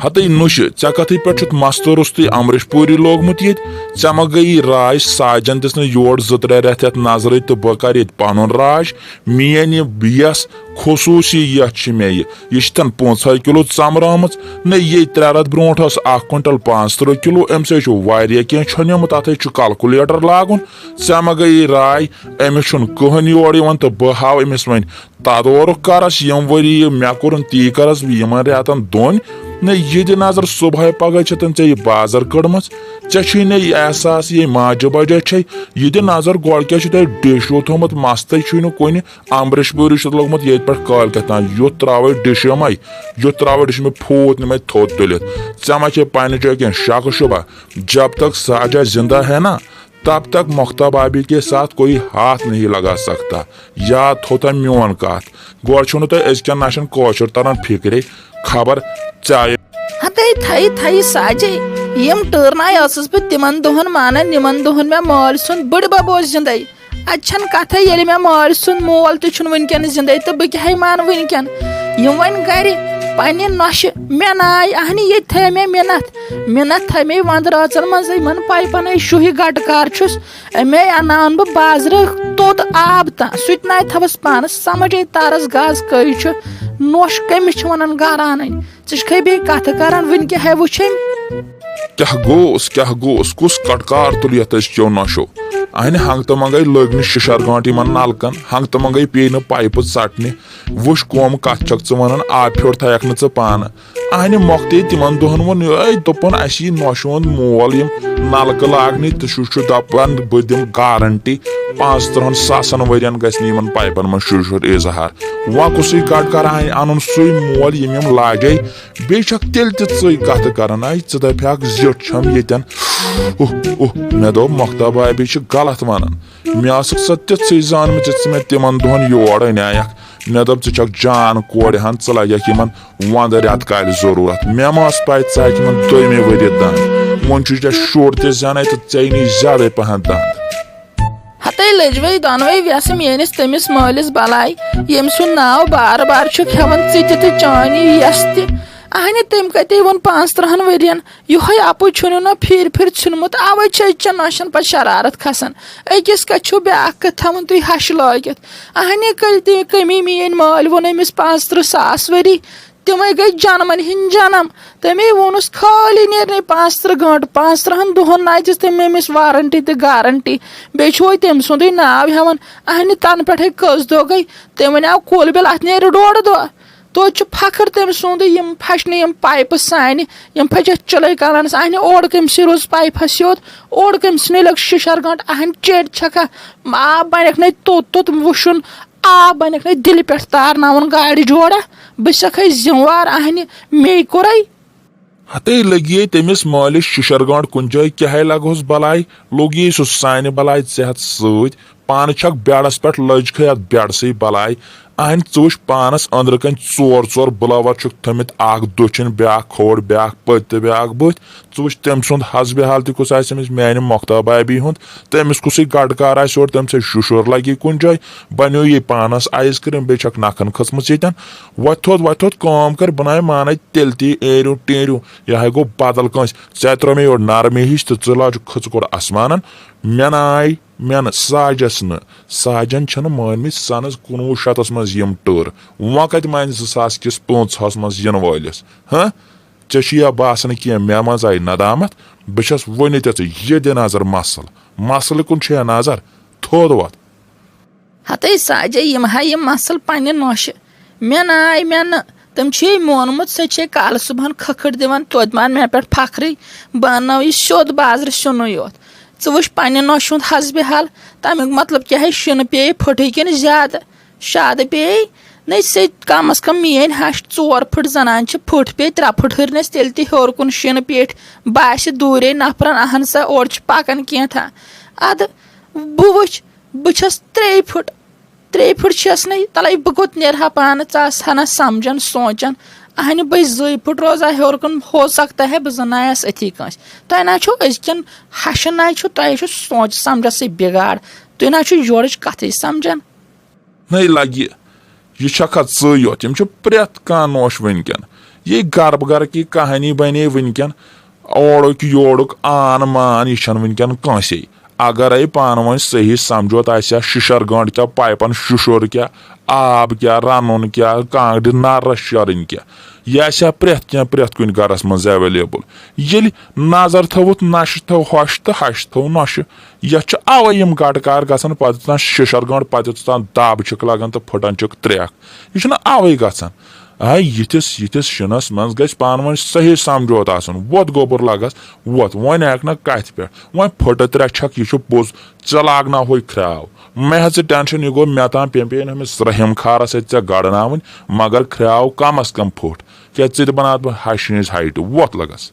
हतई नुश ऐ कथी पे मस्त रुस्तु अमरीश पूरी लोगमुत ये मा गई राज साजन दिस योर 2-3 रेत नजर तो बह कर पन राज मेन यस खसूसी ये मे यह 5 किलो चमराम न ये 3 रेत ब्रो 1 क्विंटल 35 किलो अम क्या छनमुत अत कैलकुलेटर लागुन मा गई राय अमिस कहन योर तो बह हाव अमिस वन तदोर करस यम वरी मे कोर ती करस यमन रेतन 2 न ये नजर सुबह पगह ऐ बाजार कड़म ऐ एहसास ये माज बजे ये नजर गोड़ क्या डिशो थोमुत मस्त कुन अमरीश पूरी लोगमुत ये पे काल तान युत त्राव डिश मे युत त्राव डिश मे फूत नी थोद तुलित मा पे जगह शक शुबा जब तक साजा जिंदा है ना तब तक मुख्ता भाभी के साथ कोई हाथ नहीं लगा सकता। याद थोता मोन कत गोड़ अजकन नशन कशुर तरन फिक्रे खबर चाय हते थई थई साजे यम टर्नाय असस बह तिमन दोहन मानन निमन दोहन मे माल सुन बड़ बब जिंदे अच्छन कथ ये मे माल सुन मोल तुन वनकन जिंदे तो बह क्या मान वनकन यम वन गर पन्ने नोश मे नाय अहनी ये थे मे मिनत थे मे वंद राचन मन पाइपन शुहि गटकार मे अनान बह बाजार तोत आब ता सुत नाय थवस पानस समझ तारस गाज कई नोश कमिस वन गर अन खे बे कथ कर वन क्या है वुचन क्या गोस कुस कटकार तुल ये चो नोशो अहन हंग तो मंगई लग शिशर गांठ इन नलकन हंग तो मंगई पे पाइप सटने वुश कम कत वन आब फ्योड़ थक न पान अहन मोखते तिमन दोहन वोन दोपन अस नोशोन मोल नलक लागने तो दपान बह दिम गारंटी 5-3 वरियन गन पाइपन मन शुर इजहार वह कुछ कट कर अन सु मोल यम लागे बे तेल कत कर दपक जिम ये मे दो मुख्ता भाभी गलत वन मे सा ति जान मे तिमन दोहन योर अनायक मे दोप जान कोड़ हन लग वंद रेत काल जरूरत मे मस पाई इन 2 वरि दान वो शुर तान तो नी ज्यादा पहन दान हते लजवे दोनवे व्यस मेनिस तमिस मालिस बलाई यम सुन नाव बार बार हेवन तो चानी यस अहन तम कते वो 5-3 वरियन ये आपू छुन ना फिर छुनमुत अवे अचन नशन पे शरारत खसान अकिस कछु ब्या थवन तुम हश लगित अहन कल कमी मेन माल वोन अमिस 5-3 वरी तमें गई जनमन हिंद जनम तमें वोनस खाली नेरने 5-3 घंट 5-3 दोहन नाचस तम अमिस वारंटी तो गारंटी बे तम सुंद नाव हेवन अहन तन पे कस दो गई तम वन कोल बिल अत नेर 1.5 दो तो फखर तम सुंद फशने पाइप सान फच चल कर अहन ओर कमस रोज पाइपस योत ओर कमस लग शिशर गंट अहन चेट छका आब बनक न तोत वुशन आब बनक न दिल पे तारन गाड़ी जोड़ा बह जिम्मेवार अहन मे कोर हते लगी तमिस मालिस शिशर गांठ कुन जाय क्या लगोस बलाई लोग ये सान बलाई सेहत सत पान छक बेड़स पे लज खत बेड़ से बलाई अहन वुच पानस अंदर कन 4 ब्लावर थमित दचिन ब्या खोड़ ब्या पत ब्या बुथ वुच तम सुंद हसब हाल तुस मेन मुख्ता भाभी हुंद तमिस कुछ गटकार और तम शुशुर लगी कुन जाय बनो ये पानस आइसक्रीम बे नखन खसम ये वोथ कम कर बनाए मान तेल ती एरू टेरू यह गो बदल कंस त्रो मे योर नरमे हिश तो लाज खच कोर आसमान मे नाय मेन साजस न साजन मानम सनस 1900 मज टर वह कत मान 2000 मज इन वालिस हाँ या बासन क्या मे मज आई नदामत बस वन ये दि नजर मसल कुन नजर थोद वत हते साजे यम मसल पन्ने नोश मे नाय मे न तम मोनमुत सो काल सुबह खखड़ दिवान तोद मान मे पे फखर बह अनो यह सोद बाजार सुन योत वुच पन्ने नोश हुंद हसब हाल तमिक मतलब क्या है शिन पे फुटे कि ज्यादा शाद पे न से कम अज कम मेन हश 4 फुट जनान फुट पे 3 फुट हरनस तेल होर कुन शिन पेट बास दूरे नफरन अहन सा और पकान क्या अद बह वुच बह 3 फुट छस न तल बह कोत नेरहा पान हना समझन सोचन अहन बह 2 फुट रोजा हेर कुन हो सकता है बह जनायस अथी कंस तुह ना अजकन हश ना तुह सोच समझस बिगाड़ तुह ना योर कथ समझान नहीं लगे यह यम प्रेत कह नोश वनकन ये गर गर की कहानी बने वनकन ओड़ुक योड़ुक आन मान यह वनकन कंसे अगर पान वन सही समझौत आया शिशर गंड क्या पाइपन शुशुर क्या आब क्या रन क्या कांगड़ नर शरन क्या यह प्रेथ कुन गरस मज एवेलेबल ये नजर थवुत नश थो हश तो हश थो नश यह अवे यम गटकार गसान पे शिशर गंड पे दब लगान तो फटान त्रेख यह अवे गसान यिथिस शिनस मज गस पान वन सही समझौत वोत गोबर लगस वोत वन हेक ना कथ पे वन फट त्रेक यह पोज चलागना हो ख्राव मे हे टेंशन यह गो मे तान पे अमिस रहम खारस गड़ना मगर ख्राव कम अज कम फुट क्या बना बह हश हाइट वोत लगस।